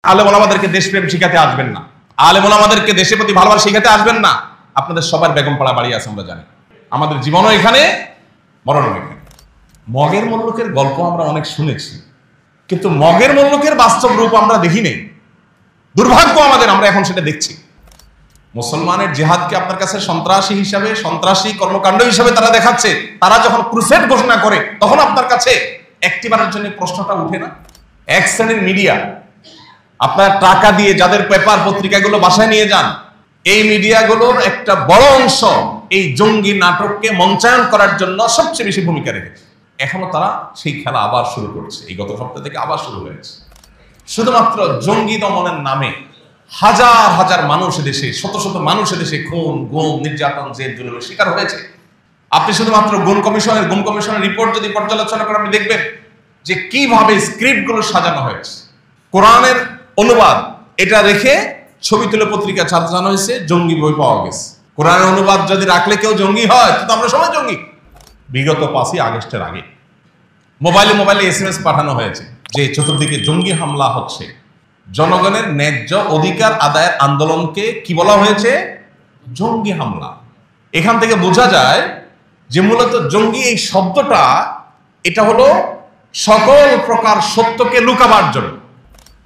আলেম ওলামাদেরকে দেশপ্রেম শিখাতে আসবেন না, আলেম ওলামাদেরকে দেশের প্রতি ভালোবাসা শিখাতে আসবেন না। আপনাদের সবার বেগমপাড়া বাড়ি আছে, আমরা জানি। আমাদের জীবনও এখানে, মরণও এখানে। মগের মল্লুকের গল্প আমরা অনেক শুনেছি, কিন্তু মগের মল্লুকের বাস্তব রূপ আমরা দেখি নেই। দুর্ভাগ্য আমাদের, আমরা এখন সেটা দেখছি। মুসলমানের জিহাদকে আপনার কাছে সন্ত্রাসী হিসাবে, সন্ত্রাসী কর্মকাণ্ড হিসাবে তারা দেখাচ্ছে। তারা যখন ক্রুসেড ঘোষণা করে তখন আপনার কাছে একটিবারের জন্য প্রশ্নটা উঠে না? এক শ্রেণীর মিডিয়া, আপনার টাকা দিয়ে যাদের পেপার পত্রিকাগুলো বাসায় নিয়ে যান, এই মিডিয়াগুলোর একটা বড় অংশ এই জঙ্গি নাটককে মঞ্চায়ন করার জন্য সবচেয়ে বেশি ভূমিকা রেখেছে। এখনো তারা সেই খেলা আবার শুরু করছে, এই গত সপ্তাহ থেকে আবার শুরু হয়েছে। শুধুমাত্র জঙ্গি দমনের নামে হাজার হাজার মানুষ দেশে, শত শত মানুষ দেশে খুন, গুম, নির্যাতন, জেল জুলুমের শিকার হয়েছে। আপনি শুধুমাত্র গুম কমিশনের রিপোর্ট যদি পর্যালোচনা করেন, আপনি দেখবেন যে কিভাবে স্ক্রিপ্টগুলো সাজানো হয়েছে। কোরআনের অনুবাদ এটা রেখে ছবি তুলে পত্রিকা ছাপানো হয়েছে, জঙ্গি বই পাওয়া গেছে। কোরআনের অনুবাদ যদি রাখলে কেউ জঙ্গি হয়, তো আমরা সবাই জঙ্গি। বিগত 5ই আগস্টের আগে মোবাইলে SMS পাঠানো হয়েছে যে চতুর্দিকে জঙ্গি হামলা হচ্ছে। জনগণের ন্যায্য অধিকার আদায়ের আন্দোলনকে কি বলা হয়েছে? জঙ্গি হামলা। এখান থেকে বোঝা যায় যে মূলত জঙ্গি এই শব্দটা, এটা হলো সকল প্রকার সত্যকে লুকাবার জন্য।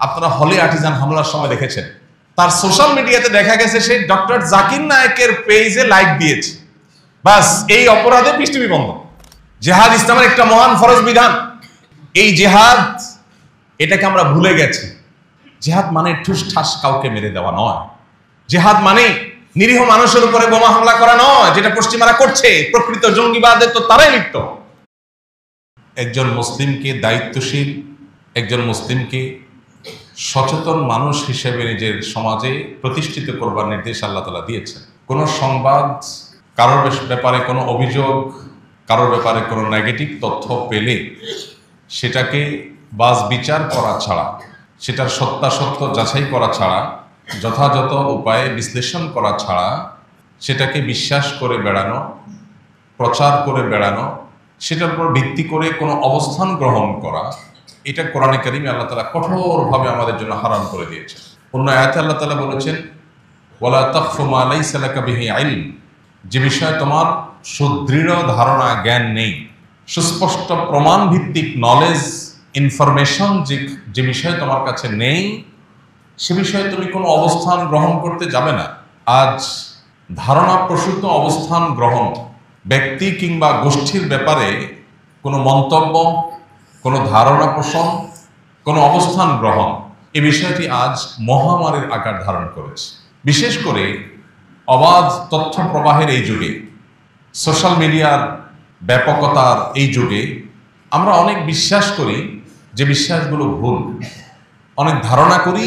আপনারা হলে আর্টিজান হামলার সময় দেখেছেন, তার সোশ্যাল মিডিয়াতে দেখা গেছে সে ডক্টর জাকির নায়েকের পেজে লাইক দিয়েছে, বাস এই অপরাধে পৃষ্ঠবি বন্ধ। জেহাদ ইসলামের একটা মহান ফরজ বিধান। এই জেহাদ, এটাকে আমরা ভুলে গেছি। জেহাদ মানে ঠুস ঠাস কাউকে মেরে দেওয়া নয়। জেহাদ মানে নিরীহ মানুষের উপরে বোমা হামলা করা নয়, যেটা পশ্চিমারা করছে। প্রকৃত জঙ্গিবাদে তো তারাই লিপ্ত। একজন মুসলিমকে দায়িত্বশীল, একজন মুসলিমকে সচেতন মানুষ হিসেবে নিজের সমাজে প্রতিষ্ঠিত করবার নির্দেশ আল্লাহ তাআলা দিয়েছেন। কোনো সংবাদ, কারোর ব্যাপারে কোনো অভিযোগ, কারোর ব্যাপারে কোনো নেগেটিভ তথ্য পেলে সেটাকে বাজ বিচার করা ছাড়া, সেটার সত্যাসত্য যাচাই করা ছাড়া, যথাযথ উপায়ে বিশ্লেষণ করা ছাড়া সেটাকে বিশ্বাস করে বেড়ানো, প্রচার করে বেড়ানো, সেটার উপর ভিত্তি করে কোনো অবস্থান গ্রহণ করা, এটা কোরআনে কারিমে আল্লাহ তাআলা কঠোরভাবে আমাদের জন্য হারাম করে দিয়েছেন। অন্য আয়াতে আল্লাহ তাআলা বলেছেন, ওয়ালা তাকফু মা লাইসা লাকা বিহি ইলম, যে বিষয়ে তোমার সুদৃঢ় ধারণা, জ্ঞান নেই, সুস্পষ্ট প্রমাণ ভিত্তিক নলেজ, ইনফরমেশন যে বিষয়ে তোমার কাছে নেই, সে বিষয়ে তুমি কোনো অবস্থান গ্রহণ করতে যাবে না। আজ ধারণা প্রসূত অবস্থান গ্রহণ, ব্যক্তি কিংবা গোষ্ঠীর ব্যাপারে কোনো মন্তব্য, কোনো ধারণা পোষণ, কোনো অবস্থান গ্রহণ, এই বিষয়টি আজ মহামারীর আকার ধারণ করেছে। বিশেষ করে অবাধ তথ্য প্রবাহের এই যুগে, সোশ্যাল মিডিয়ার ব্যাপকতার এই যুগে আমরা অনেক বিশ্বাস করি যে বিশ্বাসগুলো ভুল, অনেক ধারণা করি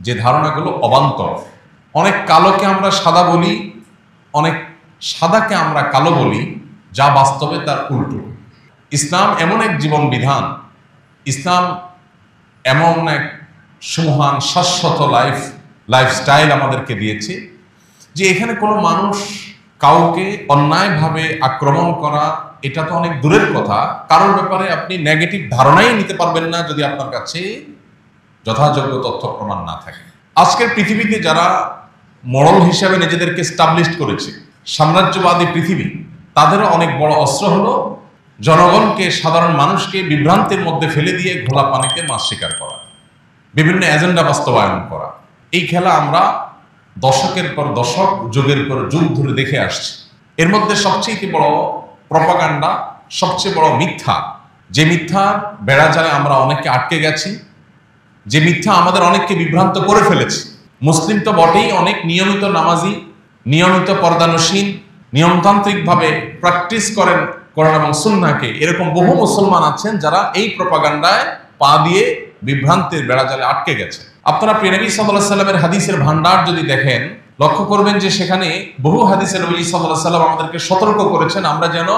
যে ধারণাগুলো অবান্তর, অনেক কালোকে আমরা সাদা বলি, অনেক সাদাকে আমরা কালো বলি, যা বাস্তবে তার উল্টো। ইসলাম এমন এক জীবন বিধান, ইসলাম এমন এক সুমহান শাশ্বত লাইফস্টাইল আমাদেরকে দিয়েছে যে এখানে কোনো মানুষ কাউকে অন্যায়ভাবে আক্রমণ করা, এটা তো অনেক দূরের কথা। কারোর ব্যাপারে আপনি নেগেটিভ ধারণাই নিতে পারবেন না যদি আপনার কাছে যথাযোগ্য তথ্য প্রমাণ না থাকে। আজকের পৃথিবীতে যারা মডেল হিসাবে নিজেদেরকে স্টাবলিশ করেছে, সাম্রাজ্যবাদী পৃথিবী, তাদেরও অনেক বড় অস্ত্র হলো জনগণকে, সাধারণ মানুষকে বিভ্রান্তির মধ্যে ফেলে দিয়ে ঘোলা পানিতে মাছ শিকার করা, বিভিন্ন এজেন্ডা বাস্তবায়ন করা। এই খেলা আমরা দশকের পর দশক, যুগের পর যুগ ধরে দেখে আসছি। এর মধ্যে সবচেয়ে বড় প্রপাগান্ডা, সবচেয়ে বড় মিথ্যা, যে মিথ্যা বেড়াজালে আমরা অনেককে আটকে গেছি, যে মিথ্যা আমাদের অনেককে বিভ্রান্ত করে ফেলেছে। মুসলিম তো বটেই, অনেক নিয়মিত নামাজি, নিয়মিত পর্দানসীন, নিয়মতান্ত্রিকভাবে প্র্যাকটিস করেন কোরআন এবং সুন্নাহকে, এরকম বহু মুসলমান আছেন যারা এই প্রপাগান্ডায় পা দিয়ে বিভ্রান্তির বেড়াজালে আটকে গেছে। আপনারা প্রিয় নবী সাল্লাল্লাহু আলাইহি সাল্লামের হাদিসের ভান্ডার যদি দেখেন, লক্ষ্য করবেন যে সেখানে বহু হাদিসে নবী সাল্লাল্লাহু আলাইহি সাল্লাম আমাদেরকে সতর্ক করেছেন আমরা যেন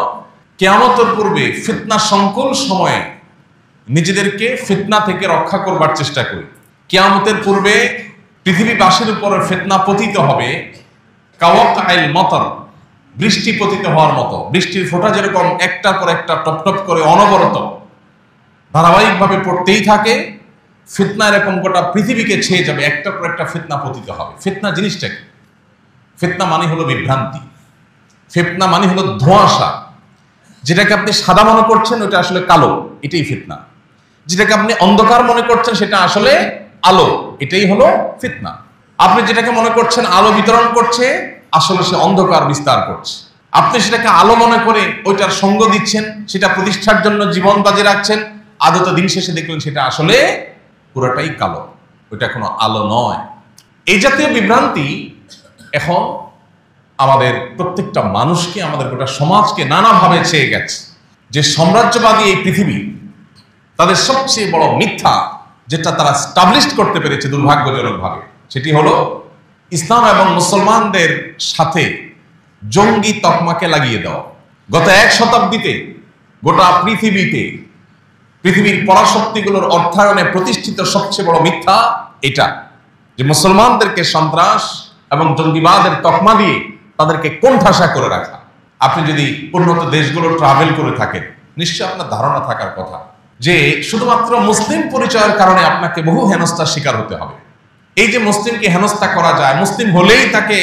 কিয়ামতের পূর্বে ফিতনা সংকুল সময়ে নিজেদেরকে ফিতনা থেকে রক্ষা করবার চেষ্টা করি। কিয়ামতের পূর্বে পৃথিবীবাসীর উপর ফিতনা পতিত হবে কাওয়াকাইল মতর, বৃষ্টি পতিত হওয়ার মতো। বৃষ্টির ফোঁটা যেরকম একটার পর একটা টপ টপ করে অনবরত ধারাবাহিকভাবে পড়তেই থাকে, ফিতনা এরকম গোটা পৃথিবীকে ছেয়ে যাবে, একটা পর একটা ফিতনা পতিত হবে। ফিতনা জিনিসটা কি? ফিতনা মানে হলো বিভ্রান্তি, ফিতনা মানে হলো ধোঁয়াশা। যেটাকে আপনি সাদা মনে করছেন ওটা আসলে কালো, এটাই ফিতনা। যেটাকে আপনি অন্ধকার মনে করছেন সেটা আসলে আলো, এটাই হলো ফিতনা। আপনি যেটাকে মনে করছেন আলো বিতরণ করছে, আসলে সে অন্ধকার বিস্তার করছে। আপনি সেটাকে আলো মনে করে ওইটার সঙ্গ দিচ্ছেন, সেটা প্রতিষ্ঠার জন্য জীবন বাজে রাখছেন, আদত দিন শেষে দেখলেন সেটা আসলে পুরোটাই কালো, ওইটা কোনো আলো নয়। এই জাতীয় বিভ্রান্তি এখন আমাদের প্রত্যেকটা মানুষকে, আমাদের গোটা সমাজকে নানাভাবে ছেয়ে গেছে। যে সাম্রাজ্যবাদী এই পৃথিবী, তাদের সবচেয়ে বড় মিথ্যা যেটা তারা স্টাবলিশ করতে পেরেছে দুর্ভাগ্যজনকভাবে, সেটি হলো ইসলাম এবং মুসলমানদের সাথে জঙ্গি তকমাকে লাগিয়ে দেওয়া। গত 1 শতাব্দীতে গোটা পৃথিবীতে পৃথিবীর পরাশক্তিগুলোর অর্থায়নে প্রতিষ্ঠিত সবচেয়ে বড় মিথ্যা এটা, যে মুসলমানদেরকে সন্ত্রাস এবং জঙ্গিবাদের তকমা দিয়ে তাদেরকে কোণঠাসা করে রাখা। আপনি যদি উন্নত দেশগুলো ট্রাভেল করে থাকেন, নিশ্চয়ই আপনার ধারণা থাকার কথা যে শুধুমাত্র মুসলিম পরিচয়ের কারণে আপনাকে বহু হেনস্থার শিকার হতে হবে। এই যে মুসলিমকে হেনস্থা করা যায়, মুসলিম হলেই তাকে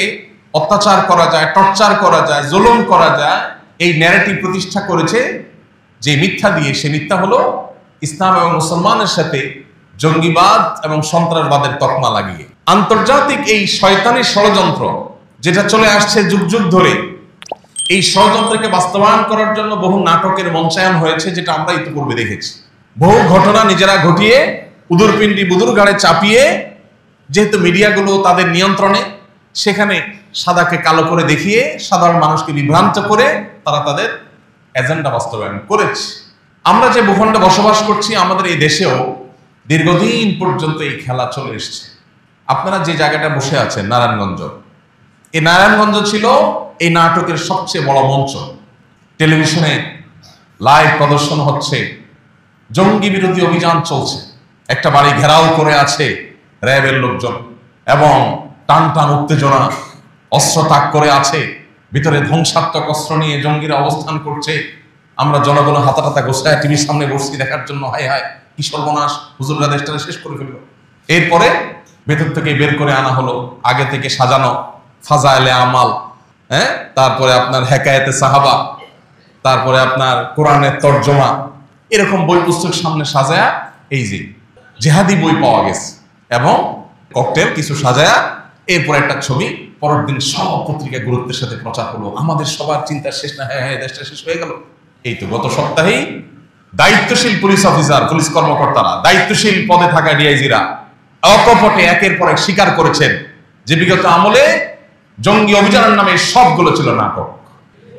অত্যাচার করা যায়, টর্চার করা যায়, জুলুম করা যায়, এই ন্যারেটিভ প্রতিষ্ঠা করেছে যে মিথ্যা দিয়ে। সে মিথ্যা হলো ইসলাম এবং মুসলমানের সাথে জঙ্গিবাদ এবং সন্ত্রাসবাদের তকমা লাগিয়ে। আন্তর্জাতিক এই শয়তানি ষড়যন্ত্র যেটা চলে আসছে যুগ যুগ ধরে, এই ষড়যন্ত্রকে বাস্তবায়ন করার জন্য বহু নাটকের মঞ্চায়ন হয়েছে, যেটা আমরা ইতিপূর্বে দেখেছি। বহু ঘটনা নিজেরা ঘটিয়ে উদুরপিণ্ডি বুদুর গাড়ে চাপিয়ে, যেহেতু মিডিয়াগুলো তাদের নিয়ন্ত্রণে, সেখানে সাদাকে কালো করে দেখিয়ে সাধারণ মানুষকে বিভ্রান্ত করে তারা তাদের এজেন্ডা বাস্তবায়ন করেছে। আমরা যে ভূখণ্ডে বসবাস করছি, আমাদের এই দেশেও দীর্ঘদিন পর্যন্ত এই খেলা চলে এসছে। আপনারা যে জায়গাটা বসে আছেন নারায়ণগঞ্জ, এই নারায়ণগঞ্জ ছিল এই নাটকের সবচেয়ে বড় মঞ্চ। টেলিভিশনে লাইভ প্রদর্শন হচ্ছে, জঙ্গি বিরোধী অভিযান চলছে, একটা বাড়ি ঘেরাও করে আছে র্যাবের লোকজন এবং টান টান উত্তেজনা, অস্ত্র তাক করে আছে, ভিতরে ধ্বংসাত্মক অস্ত্র নিয়ে জঙ্গিরা অবস্থান করছে। আমরা জনগণ হাতাটাতা গোছায় টিভির সামনে বসছি দেখার জন্য, হায় হায় কি সর্বনাশ, হুজুররা দেশটা শেষ করে ফেললো। এরপরে ভেতর থেকে বের করে আনা হলো আগে থেকে সাজানো ফাজাইলে আমাল, তারপরে আপনার হেকায়েতে সাহাবা, তারপরে আপনার কোরআনের তর্জমা, এরকম বই পুস্তক সামনে সাজায়া, এই যে জেহাদি বই পাওয়া গেছে এবং ককটেল কিছু সাজায়া, এরপর একটা ছবি, পরের দিন সব পত্রিকায় গুরুত্বের সাথে প্রচার হলো। আমাদের সবার চিন্তা শেষ না, হ্যাঁ হ্যাঁ দেশটা শেষ হয়ে গেল। এই তো গত সপ্তাহেই দায়িত্বশীল পুলিশ অফিসার, পুলিশ কর্মকর্তারা, দায়িত্বশীল পদে থাকা ডিআইজিরা অকপটে একের পর এক স্বীকার করেছেন যে বিগত আমলে জঙ্গি অভিযানের নামে সবগুলো ছিল নাটক।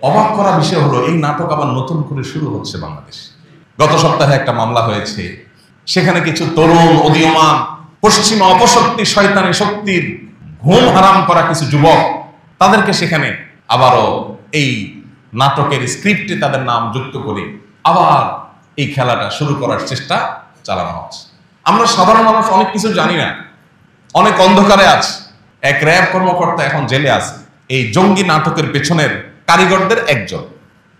অবাক করা বিষয় হলো এই নাটক আবার নতুন করে শুরু হচ্ছে বাংলাদেশ। গত সপ্তাহে একটা মামলা হয়েছে, সেখানে কিছু তরুণ উদীয়মান পশ্চিমা অপশক্তি শয়তানি শক্তির ঘুম হারাম করা কিছু যুবক, তাদেরকে সেখানে আবারও এই নাটকের স্ক্রিপ্টে তাদের নাম যুক্ত করে আবার এই খেলাটা শুরু করার চেষ্টা চালানো হচ্ছে। আমরা সাধারণ মানুষ অনেক কিছু জানি না, অনেক অন্ধকারে আছে। এক র্যাব কর্মকর্তা এখন জেলে আছে, এই জঙ্গি নাটকের পেছনের কারিগরদের একজন।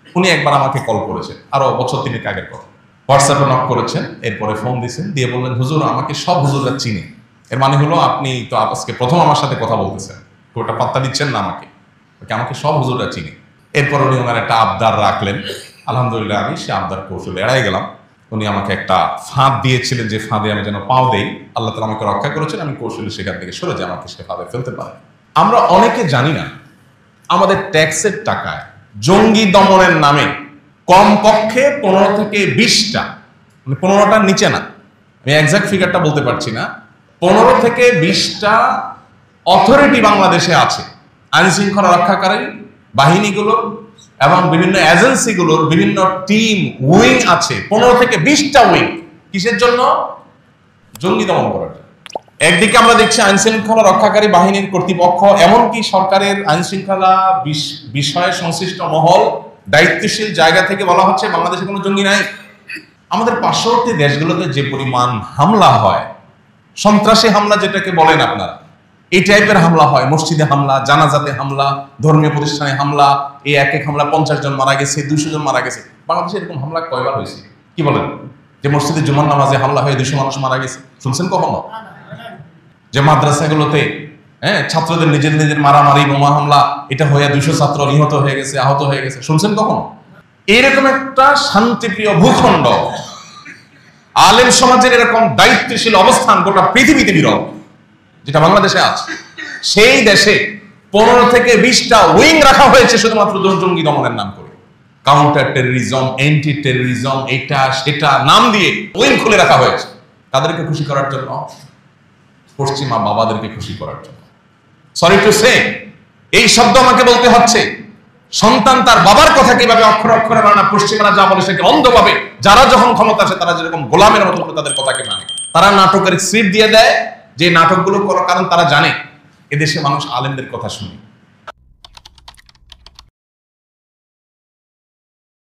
উনি একবার আমাকে কল করেছেন, আরো বছর 3 আগের কথা। হোয়াটসঅ্যাপে নক করেছেন, এরপরে ফোন দিয়েছেন, দিয়ে বললেন হুজুর আমাকে সব হুজুররা চিনে। এর মানে হলো আপনি তো আজকে প্রথম আমার সাথে কথা বলতেছেন, ওটা পাত্তা দিচ্ছেন না আমাকে সব হুজুররা চিনে। এরপর উনি ওনার একটা আবদার রাখলেন, আলহামদুলিল্লাহ আমি সে আবদার কৌশলে এড়াই গেলাম। উনি আমাকে একটা ফাঁদ দিয়েছিলেন, যে ফাঁদে আমি যেন পাও দেই, আল্লাহ তাআলা আমাকে রক্ষা করেছেন, আমি কৌশলে সেখান থেকে সরে যাই, আমাকে সে ফাঁদে ফেলতে পারে। আমরা অনেকে জানি না আমাদের ট্যাক্সের টাকায় জঙ্গি দমনের নামে কমপক্ষে 15 থেকে 20টা, মানে 15টার নিচে না, আমি এক্সাক্ট ফিগারটা বলতে পারছি না, 15 থেকে 20টা অথরিটি বাংলাদেশে আছে। আইন শৃঙ্খলা রক্ষাকারী বাহিনীগুলোর এবং বিভিন্ন এজেন্সিগুলোর বিভিন্ন টিম উইং আছে, 15 থেকে 20টা উইং। কিসের জন্য? জঙ্গি দমন করার জন্য। একদিকে আমরা দেখছি আইন শৃঙ্খলা রক্ষাকারী বাহিনীর কর্তৃপক্ষ, এমনকি সরকারের আইন শৃঙ্খলা বিষয়ে সংশ্লিষ্ট মহল, দায়িত্বশীল জায়গা থেকে বলা হচ্ছে বাংলাদেশে কোনো জঙ্গি নাই। আমাদের পার্শ্ববর্তী দেশগুলোতে যে পরিমাণ হামলা হয়, সন্ত্রাসী হামলা যেটাকে বলেন আপনারা, এই টাইপের হামলা হয়, মসজিদে হামলা, জানাজাতে হামলা, ধর্মীয় প্রতিষ্ঠানে হামলা, এই এক হামলা 50 জন মারা গেছে, 200 জন মারা গেছে। বাংলাদেশে এরকম হামলা কয়বার হয়েছে কি বলেন? যে মসজিদে জুমার নামাজে হামলা হয়ে 200 মানুষ মারা গেছে, শুনছেন কখনো? যে মাদ্রাসাগুলোতে ছাত্রদের নিজের মারামারি, বোমা হামলা, এটা হয়ে 200 ছাত্র নিহত হয়ে গেছে, আহত হয়ে গেছে, শুনছেন কখনো? এরকম একটা শান্তিপ্রিয় ভূখণ্ড, আলেম সমাজের এরকম দায়িত্বশীল অবস্থান গোটা পৃথিবীতে বিরল, যেটা বাংলাদেশে আছে। সেই দেশে 15 থেকে 20টা উইং রাখা হয়েছে শুধুমাত্র জঙ্গি দমনের নাম করে। কাউন্টার টেররিজম, এন্টি টেররিজম, এটা সেটা নাম দিয়ে উইং খুলে রাখা হয়েছে। তাদেরকে খুশি করার জন্য, পশ্চিমা বাবাদেরকে খুশি করার জন্য। সরি টু সে, এই শব্দ আমাকে বলতে হচ্ছে। সন্তান তার বাবার কথা কিভাবে অক্ষরে অক্ষরে মানে না, পশ্চিমারা যা বলে সেকে অন্ধভাবে, যারা যখন ক্ষমতা আসে তারা যেরকম গোলামের মতো করে তাদের কথাকে মানে। তারা নাটকের স্ক্রিপ্ট দিয়ে দেয়, যে নাটকগুলো করার কারণ তারা জানে এদেশে মানুষ আলেমদের কথা শুনে।